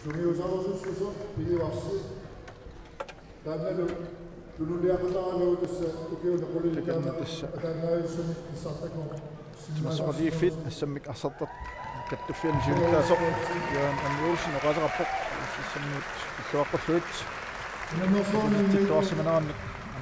Sumiusarussuso pilivarsi taannalu tululiaqutaarlu tassa ukiuna qulilitaana ataannaayussumi tissartaku Masqali fit sammik asattat kattuffian jiltaasoq yaan annuulsin oqasaqappoq sammut pissuaqqussuut tittuarsimanaanik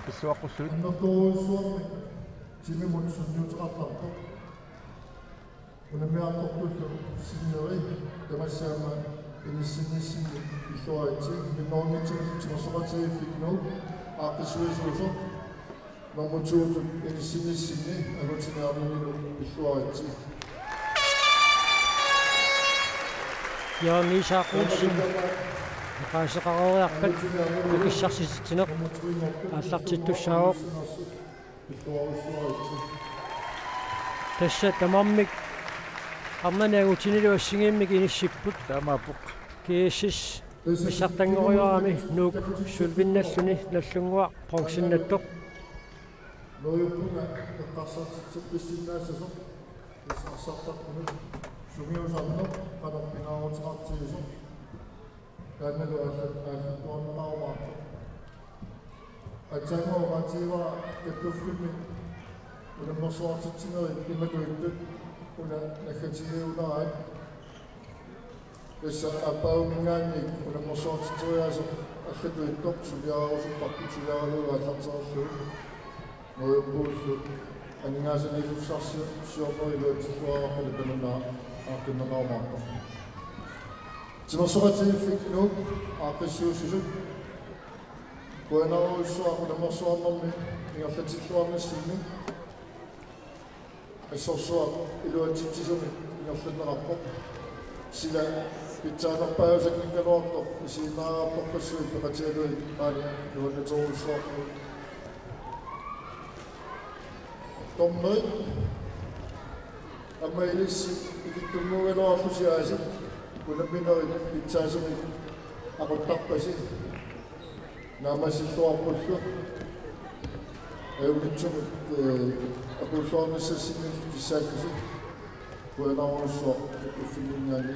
pissuaqqussuut annertoruussuarmi timimut sunniuteqartarpo unamiartortullu sinneri tamassaama inissinnissinni pissuaitsi minnoornitsinni timersoqatiiffiknu aaqissuisuuso Mamutuutu inissinnissinni anutiniarninilu pissuaitsi Yaani saaqutsin qaasaqaroriarpat akissarsitsineq ааллартиттуссаавоқ тасса тамармик арнанаагутинилуассигииммик иниссиппут таамааппоқ кииссис миссартангориарами нуук сулвинналлуни наллунгуа проксиннаттоқ ноюппуна эққарсартитсипписсиннаассасоқ ассартарпуну сумиусарно канарпинаарутеқартигисоқ таанналу ааллаттуарнеқарумаарто атсангоратива каттуффими унаммерсуартитсинери имакуиттут уна нахатигиунараат эсса аппаумингаанни унаммерсуартитсериаасо аллатуиттоқ сулиарарусуппарпу сулиаралуга аллартерерлуг ноюппууллу анингаасанилуссарси сиорнорилуатсуараппали танунаа ааққиннеқарумаарто тимерсоқатигиффикну ааққиссуусусут Kuenaussua unamorsuarnermi ingerlatillуарнассинни ассорсуа илуатитсисуми ингерланнеқарпоқ сила питсаанерпаасакниккалуарто исиинаараппаққассуи пеқатиалуи аани нуаннатеруссуарпу томмой аммаилисси икиттуммугалуарлусиааси унамминери питсаасуми ақуттарпаси Намасилуарпуллу эвлитсумут апуллуарнассассинни тиссааллуси куэнааруссуа уффилингаани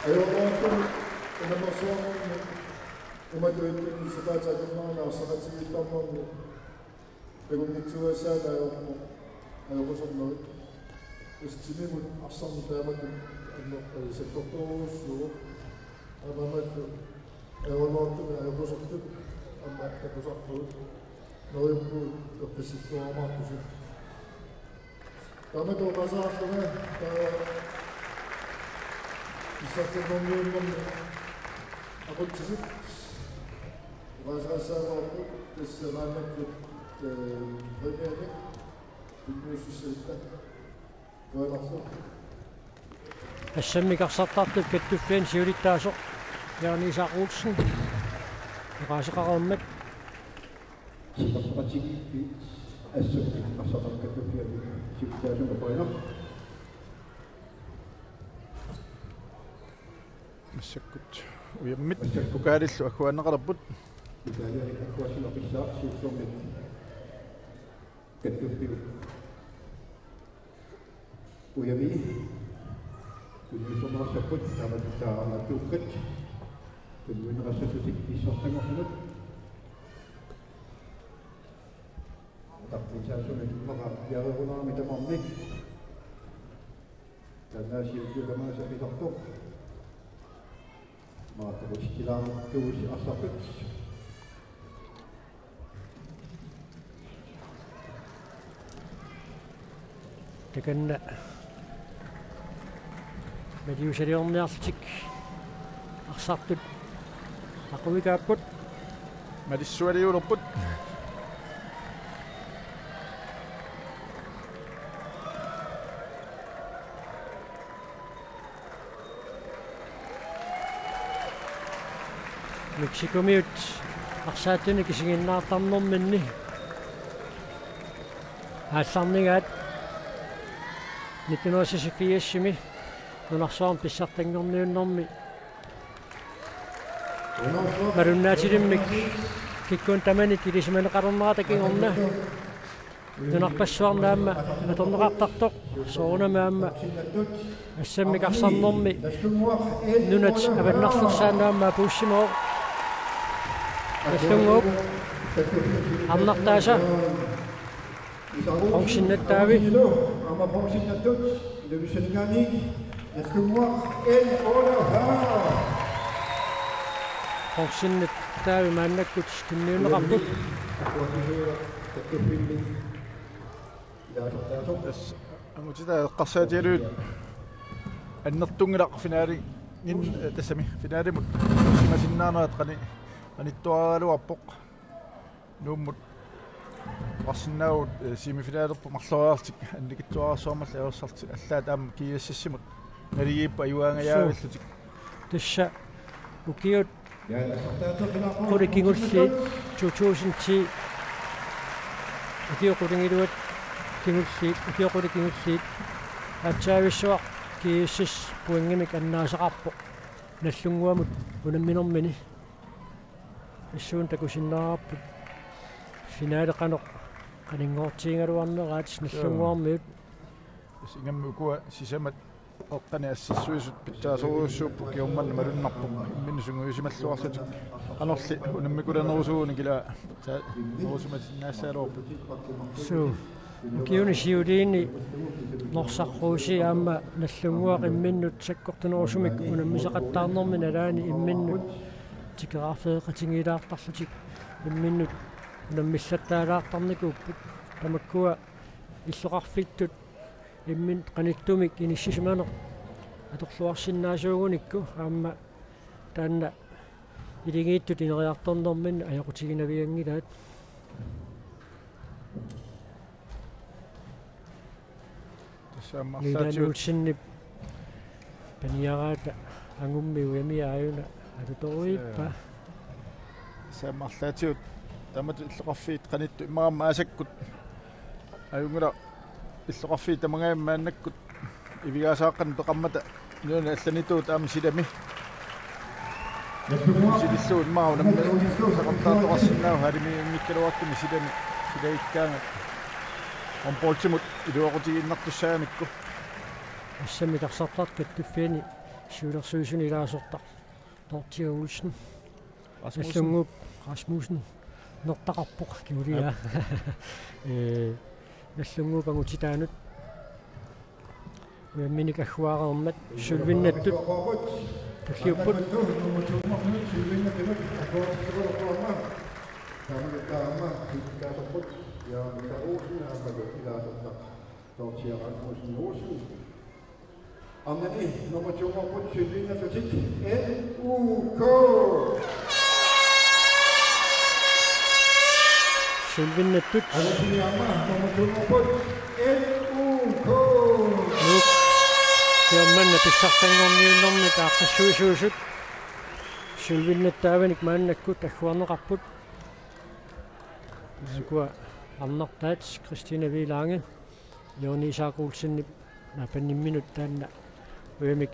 аёоорту намасуарни уматуиттин сатаатаатиммаана сататигиттарнерни пегуннитсуасаанаайормо аёқусорнери Estimemos a ação dela no setor todo, a mamãe é o nosso, é o nosso tudo, a marca dos atores, não é o que se for a marca de. Também do bazar também, isso é que não me lembro, a coisa de bazar sabe que se lá na que vai que sucede. ассаммикарсартартут каттуффиан сиулиттаасоқ яани саақуутсин иқаасеқаруммат сиппартигиппи ассаммикарсартартут каттуффиан сиулиттаасоқ поина массаккут уяммит пукаалиллу акуаннеқарпут италиани акуасилақиссаа сиуллормит каттуффиу Uyami, kunyusumah sebut nama kita lakukan, kemudian rasa susik pisah tengok mulut. Tapi saya sudah maka biar orang minta mamik, karena siapa kemana saya pisah tu, maka terus hilang terus asaput. Tekan Mediuseriorniartik арсартут ақуикааппут малиссуалиулерпут Мексикомиут арсаатуни кисигиннаартарнэрминни аалларнигаат 1964-ми нунарсуарм писсартангорниуннэрми маруннаатилиммик киккун тамани тилисманеқарнератакингорна нунарпассуарнаама аторнеқартартоқ соорунамаама ассаммикарсарнэрми нунат аваннарлерсаанаама пууссимоо аллунгоп амнартааса онсиннаттаави ама бонсиннаттут левисэнганик яскумуа эн олаха онсиннаттаави мааннаккут кинниунеқарпут амутита эққарсаатиалуут аннертунгилақ финаали ин тассами финаалимут масиннаанаат қани аниттуаралуарпоқ нууммут арсиннаавут семифинаалерпу марлориартик анникитсуарсуармалла аерсарти аллаа таама киассассимут налигииппа аюаангаяавиллутик тусса укиут қуликингулли 2010 укиоқулингилуат кингулли укиоқуликингулли атсаависсуа киассас пуангимик аннаасақарпо наллунгуамут унамминэрмини иссуун такусиннаараппут финаалеқанеқ qaningoortiingaluarneraat nallunguarmiut сингаммукуа сисамат оққани ассассуисут питтаасоруссууппу киумманна малуннарпу имминусунгуисималлуарлутик канорли унаммикуланерусууни кила нерусумасиннаассаалуарпу суу киуни сиулиини норсаррууси аама наллунгуақ имминнут саккортунерусумик унаммисақаттаарнэрми налаани имминнут тикерафеэқатингилаартарлутик имминнут унаммиллаттаалаартарникууппут тамаккуа иллоқарфиттут иммин qaниттумик иниссисиманеқ аторлуарсиннаасуугуникку аама таанна илигииттут инериарторнэрмин аёқутигинавиангилаат тассааммарлаатиут паниараата ангумми уямиааюна алуторуиппа тассааммарлаатиут тамат иллоқарфиит qaнитту имаама асаккут аюнгила иллоқарфиит тамангаиммааннаккут ивигаасааққан тоқаммата нуна алланитуут аама силами силиссуут маунамма сақартаатоқарсиннаау халимиингиккалуартуми силами силаиккаанга онполтимут илуоқутигиннартуссаамикку ассами тарсартарт каттуффиани сиулерсуисуни илаасортар тортиагулсен аллунгуп Rasmussen нортақарпоқ киулиа наллунгуупангутитаанут уямминикаггуаарермат сулвиннаттут таллиуппут Anneli, nummer 2 på Sylvin Atletik, NUK. Sylvinnаттут nummer 2 på NUK. Nuuk kiammanna pissartangorniunnermi taaqqassuisuusut Sylvinnattaavanik maannakkut agguarneqarput sukua arnartaat Christina Vilange Joni Saakuulsinni напаннимминут таанна уямик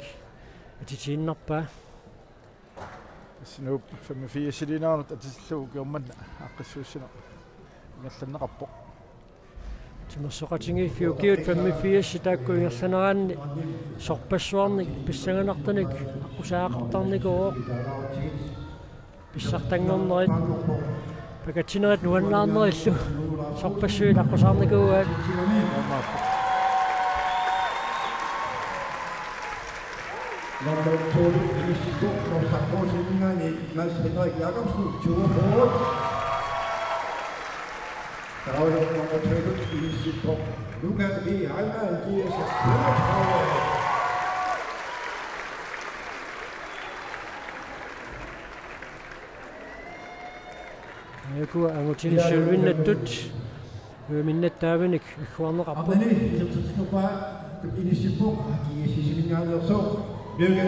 атитииннарпаа синуп 85 силинаарнут атиллуу киумманна аққиссууссина ингерланнеқарпоқ тимерсоқатинги фиукиут 85 ситаакку ингерланераанни сорпассуарник писсаганартаник аққусаақартарникоо писсартангорнерит пакатинерит нуаннаарнериллу сорпассуит аққусаарникууаат Nummer 2 i Sibuk og Sakkorsindingen i Mads Henrik Jacobsen, 20 år. Der er nummer 2 i Sibuk. Nu kan vi Heimann give sig 34. Aku angutini Sylvinnattut minnattaavinik agguarneqarput Anneli, i Sibuk har givet sig signalerne så. Lykke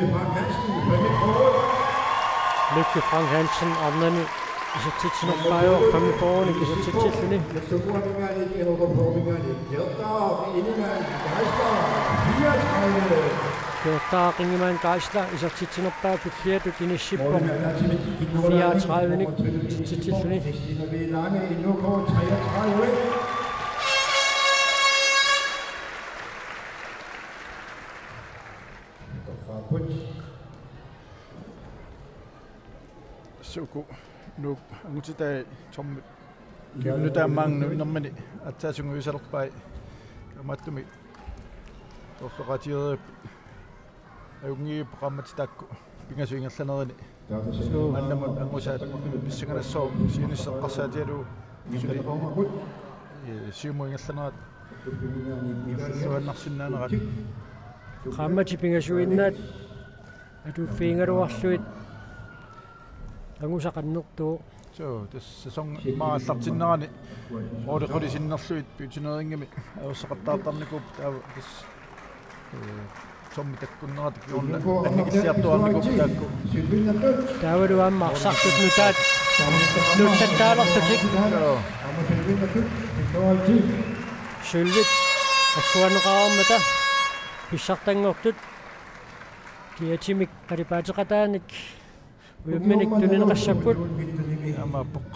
Frank Hansen Arnani isatitsinnerpaajo famipoonik isatitilluni Kjortaaqingimaan Geisler isatitsinnerpaa pitliatut inissippoq 34nik isatitilluni suku nuuk angutitai tormi kiunutaamaangnu inermani attaasungu isalerpai amattumi torloqatieriip aungiip qammatitaakku pingasuingerlanerani annamut angusaat pissanganassoo siunisseqqarsaatialu siumuingerlanerat suannarsinnaanerat qammati pingasuinnaat atuuffiingaluarluit angusaqannertuu so tässä song maallartinnerani ooliqolisinnerluit piutineringami aussaqattaartarnikup tässä sommitakkunnerat kiorna anniqsiartuarnikup taakku taavalu ammarsartut nutaat nuttattaalertutik sylvit akkuaneqaarmata pissartangortut kiatimik qalipaatiqataanik uyamminik tunineqassakput amaappoq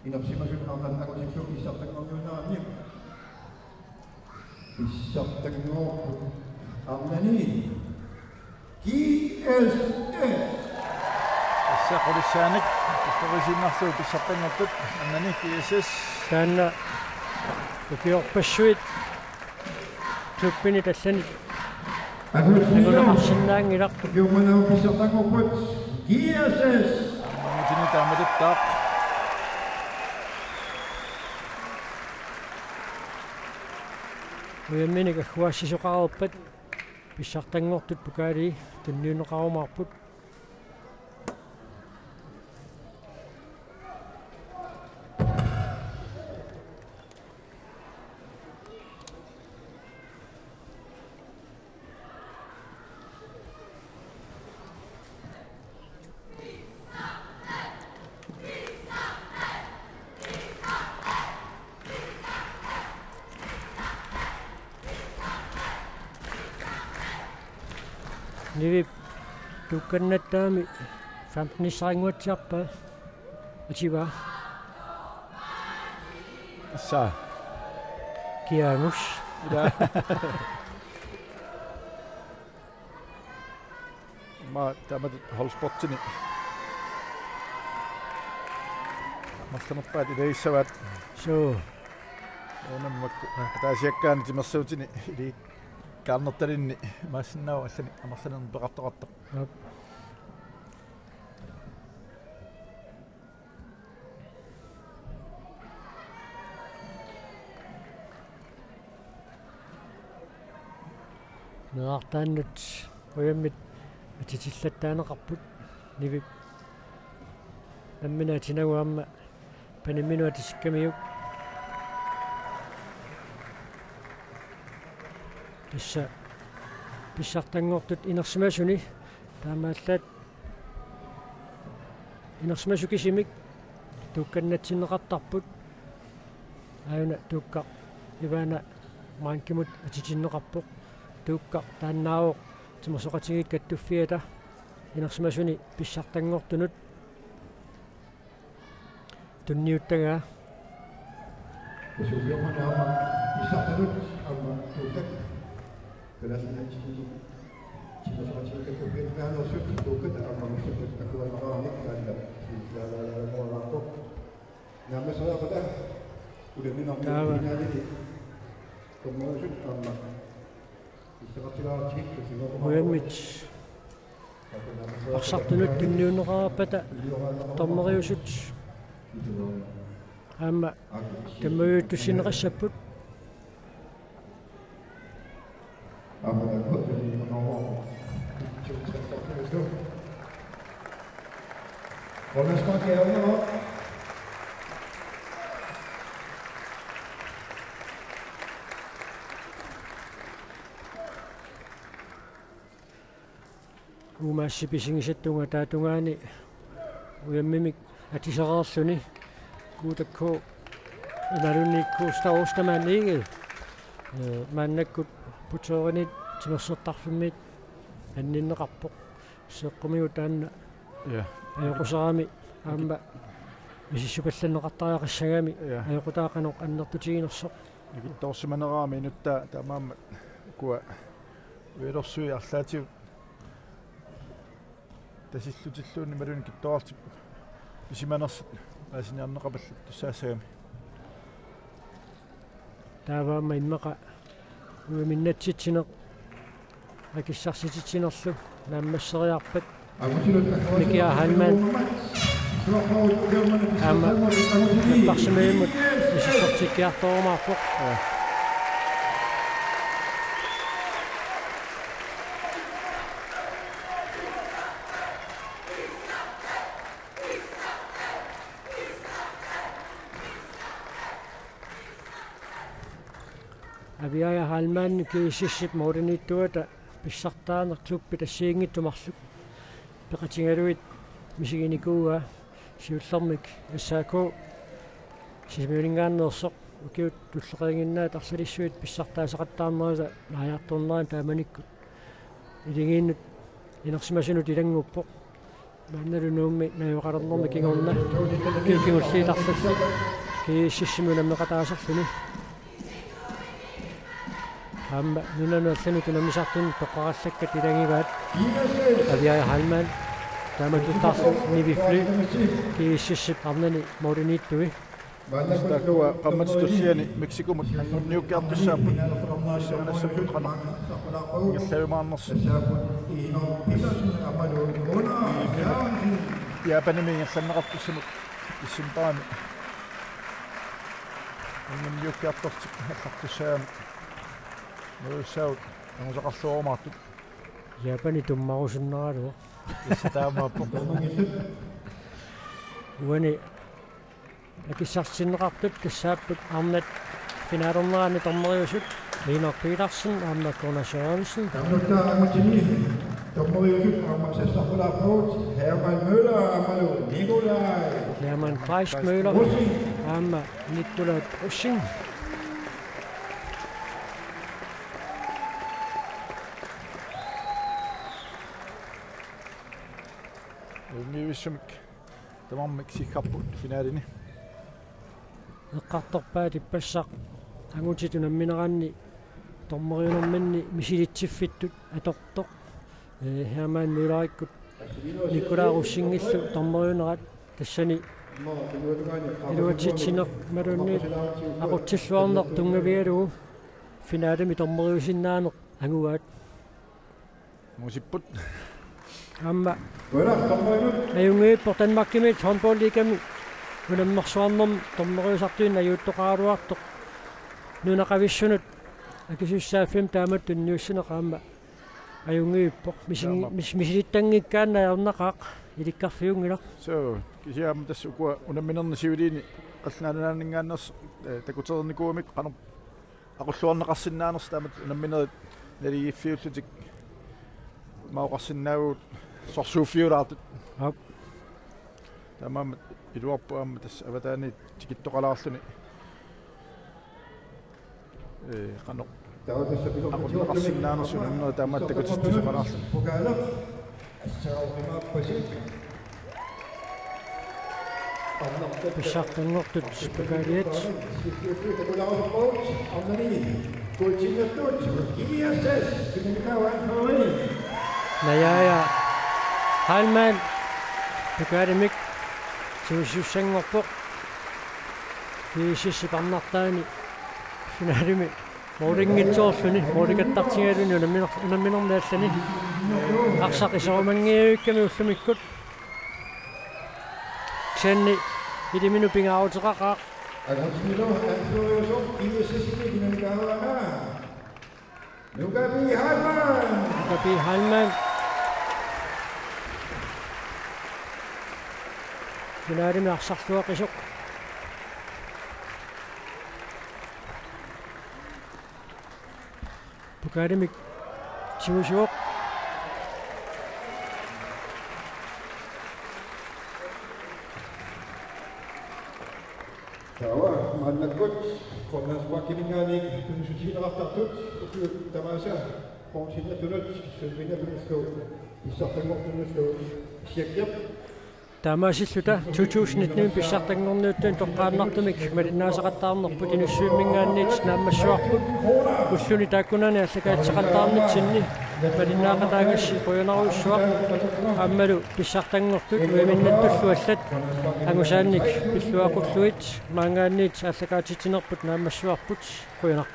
inarsimasut artanaqusippu pissartangorjuunaarni pissartangorput arnani GSS assaqulissaanik torisinnarlu pissartangortut annani GSS taanna ukiorpassuit kluppini tassanit agunaqarsinnaangilaqtu Jumana pissartangorput GSS amutini taamatittaaq uyamminik agguassisuqarerpat pissartangortut pukaali tunniuneqarumaarput nivip tukkannattaami famnissaringuatsiarpa ativa saa kiangus ma taamatut holsportini marlanerpaat ilaissavat so onammakku taasiakkaani timersuutini ili kaarnertalinni maassinnau allani amarlanerni peqartoqartoq naartaannut uyammit atitillattaaneqarput nivip nammina tinaguamma panimminu atissikkamiuk tassa pissartangortut inersimasuni taamaallat inersimasukissimik tuukkannatsineqartarput auna tuukka ivana maankimut atitinneqarpoq tuukka taannaaoq timersoqatigit kattuffiata inersimasuni pissartangortunut tunniuttagaa Jumana pissartanut amma tuutak kelasnya cita-cita kepentingan usul itu kan amma usul akuan orang dan orang kok nama saya apa dah udah minum jadi kemudian amma uyammit aqsartunut tunniuneqaapata tormeriusut amma tammuyuttussineqassapput apa dah kok jadi menolak Boleh sekali Allah umassipisingisattunga taatungaani uyammimik atisaqaarluni kuutakku inalunnikku staustamaanniingil maannakkut puteerinit timersertarfimmit anninneqarpoq seqqummigu taanna ayoqusarami aamba isissupallanneqartariaqassagami ayoqutaaqanoq annertutiginersoq ikittorsimaneraami inuttaa taamaamma kua uilersui арлаатиу тасиллутиллуунни малуни киттоартип Isimaners asiniarneqapallut tussaasagami. Taavaama immaqa uiminnatситсинеq акиссарсититсинерлу нааммассериарпат Микиа Халман ама парсимеимут исиссартиккиарторумаарпоq Aviaja Halman kiisissip moodiniittuata pissartaaner klubbi tassiingittumarluk peqatingaluit misiginikuua siullermik assaako sismiulingaanneersoq ukiut tulleqeringinnaat arsalisuit pissartaasaqattaarnerita laajartorneraan taamanikkut ilingiinnut inersimasunut ilanguppoq maannalunuummi najuqalernermi kingorna kiukingulliitarlalla kiississimунаммеqataasarluni Amma nunannerluni tunamisartun toqqarallakkat ilangivaat Aviaja Halman taamatuttaarlu niviflu kiississip arnani moodiniittui Stakua qammatstussiani Mexikomut anngurniukkiartussaaput issanassaput qana ngallavimaarners Japanimiingerlanneqartussamut issimpaami anngurniukkiartortik allartussaami Nuussaut angusaqarluorumaartut Japani tummarusunneraalu issataamaappoq uani akissarsinneqartut tassaapput arnat finaalernerani tormeriusut Linar Petersen Arnat Gunnarsson Tamnutta amutini tormeriusut armaksessarpulaarpagut Herman Møller amalu Nikolaj Herman Preismøller amma Nikolaj Russing Mivissumik tamammik sikkarput finaalini eqqartorpaat ippassaq angutitunammineranni tormeriunermanni misilitsiffittut atortoq Herman Møllerikkut Nikolaj Russingillu tormeriunerat tassani iluatsitsiner malunniit aqutsilluarneq tungavialugu finaalimi tormeriusinnaaneq anguaat musipput Amma ayungiippoq Danmarkimit håndboldligami unammersuarnerm tormeriusartuin ajuuttoqaaruartoq nunaqavissunut akisussaaffim taamat tunniussuneqa amma ayungiippoq misilittanngikkaannajarnaqaaq ilikkarfiungila so kisiaama tassa ukua unamminerni siuliini qallunaananningaanners takuterernikuumik qanu aqulluarneqarsinnaaners taamat unamminerit naligiffiullutik mauqarsinnaaguut sorsuuffiulaartut ap tamaama iluarpu aama tassa avataani tikittoqalaarluni qanu aqulleqarsinnaanersu unammineri taamaat takutittusoqalaarluni pissartanngortut spagaaliat Najaja Halman Pekademik Suussangorpoq kiississiparnartaani finaalimi moodingitsoorluni moodigатtartiгалуни unamminernaallani aqsaqisorumangiuikkami ullumikkut senni idiminu pingaarutеqaqaaq Nukapi Halman finaalimi aqsarluaqisuq Pekademik siusuoq Tawa mannakut qornaswakiminganik tunsusinerartartut tamasa qonsinnatunut sulvinatunusko issartangortunusko siakkap Taamasilluta 2019 pissartangornuuttuun toqqaannartumik malinaasaqattaarnerput inussuimmingaanniit naammassuarput ulluni taakkunani allakaatseqattaarnitsinni палиннаақатаагасси қуйонаруссуа аммалу писсартангортут уиминнаттуллуаллат ангусаанник пиллуақуллуит маангаанниит ааллакаатитинерпут наамассуарпут қуйонар